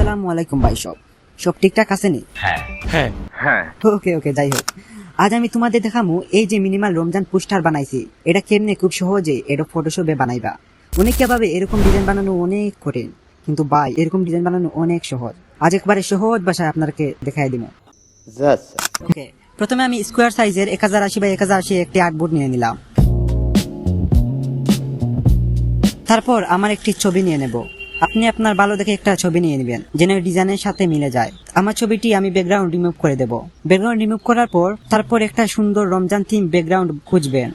আসসালামু আলাইকুম ভাই। সব ঠিকঠাক আছে নি? হ্যাঁ ওকে যাই হোক, আজ আমি তোমাদের দেখামু এই যে মিনিমাল রমজান পোস্টার বানাইছি এটা কেমনে খুব সহজে এটা ফটোশপে বানাইবা। অনেকে ভাবে এরকম ডিজাইন বানানো অনেক কঠিন, কিন্তু ভাই এরকম ডিজাইন বানানো অনেক সহজ। আজ একবারে সহজ ভাষায় আপনাকে দেখাই দিব। ওকে, প্রথমে আমি স্কোয়ার সাইজের 1080 বাই 1080 একটি আর্টবোর্ড নিয়ে নিলাম। তারপর আমার একটি ছবি নিয়ে নেব। আপনি আপনার ভালো দেখে একটা ছবি নিয়ে নেবেন যেন ডিজাইনের সাথে মিলে যায়। আমার ছবিটি আমি ব্যাকগ্রাউন্ড রিমুভ করে দেব। ব্যাকগ্রাউন্ড রিমুভ করার পর তারপর একটা সুন্দর রমজান থিম ব্যাকগ্রাউন্ড খুঁজবেন।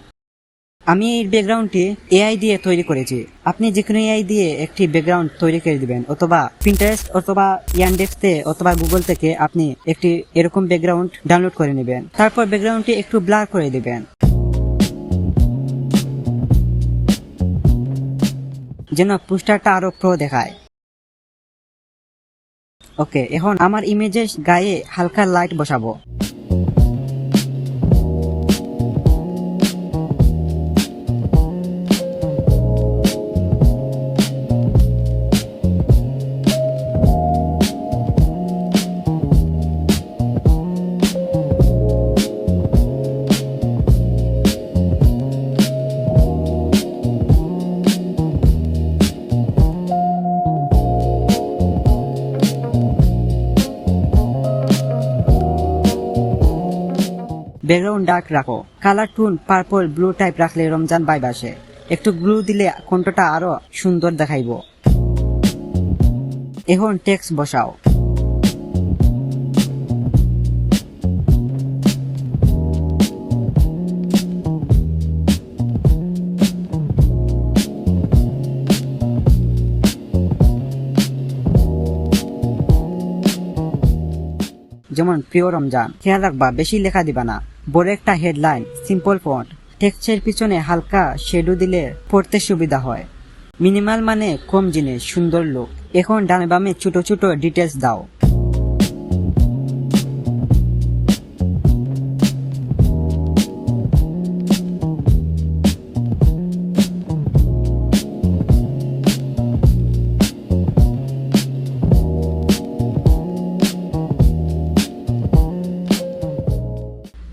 আমি এই ব্যাকগ্রাউন্ডটি এআই দিয়ে তৈরি করেছি। আপনি যে কোনো এআই দিয়ে একটি ব্যাকগ্রাউন্ড তৈরি করে দিবেন, অথবা পিন্টারেস্ট অথবা ইয়ানডেক্সতে অথবা গুগল থেকে আপনি একটি এরকম ব্যাকগ্রাউন্ড ডাউনলোড করে নেবেন। তারপর ব্যাকগ্রাউন্ডটি একটু ব্লার করে দিবেন যেন পোস্টারটা আরো প্রো দেখায়। ওকে, এখন আমার ইমেজের গায়ে হালকা লাইট বসাবো। ব্যাকগ্রাউন্ড ডার্ক রাখো। কালার টুন পার্পল ব্লু টাইপ রাখলে রমজান ভাইব আসে। একটু ব্লু দিলে কণ্ঠটা আরো সুন্দর দেখাইব। এখন টেক্সট বসাও। যেমন প্রিয় রমজান। খেয়াল রাখবা বেশি লেখা দিবা না। বড় একটা হেডলাইন, সিম্পল ফন্ট। টেক্সটের পিছনে হালকা শেডো দিলে পড়তে সুবিধা হয়। মিনিমাল মানে কম জিনিস, সুন্দর লুক। এখন ডানে বামে ছোট ছোট ডিটেলস দাও।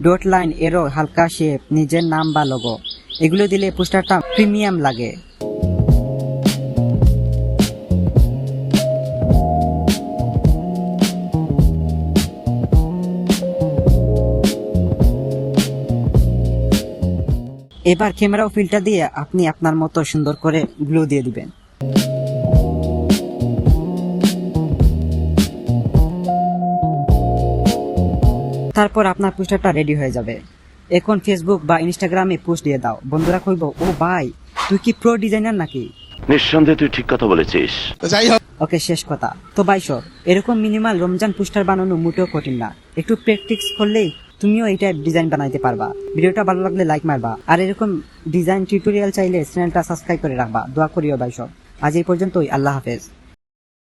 ডট লাইন, এরো, হালকা শেপ, নিজের নাম বা লোগো, এগুলো দিলে পোস্টারটা প্রিমিয়াম লাগে। এবার ক্যামেরা ও ফিল্টার দিয়ে আপনি আপনার মতো সুন্দর করে গ্লো দিয়ে দিবেন। তারপর আপনার পোস্টারটা রেডি হয়ে যাবে। এখন ফেসবুক বা ইনস্টাগ্রামে পোস্ট দিয়ে দাও। বন্ধুরা কইব, ও ভাই তুই কি প্রো ডিজাইনার নাকি? নিঃসন্দেহে তুই ঠিক কথা বলেছিস। ওকে, শেষ কথা। তো ভাই এরকম মিনিমাল রমজান পোস্টার বানানো মোটেও কঠিন না। একটু প্র্যাকটিস করলেই তুমিও এটা ডিজাইন বানাইতে পারবা। ভিডিওটা ভালো লাগলে লাইক মারবা, আর এরকম ডিজাইন টিউটোরিয়াল চাইলে চ্যানেলটা সাবস্ক্রাইব করে রাখবা। দোয়া করিও ভাই। আজ এই পর্যন্তই। আল্লাহ হাফেজ।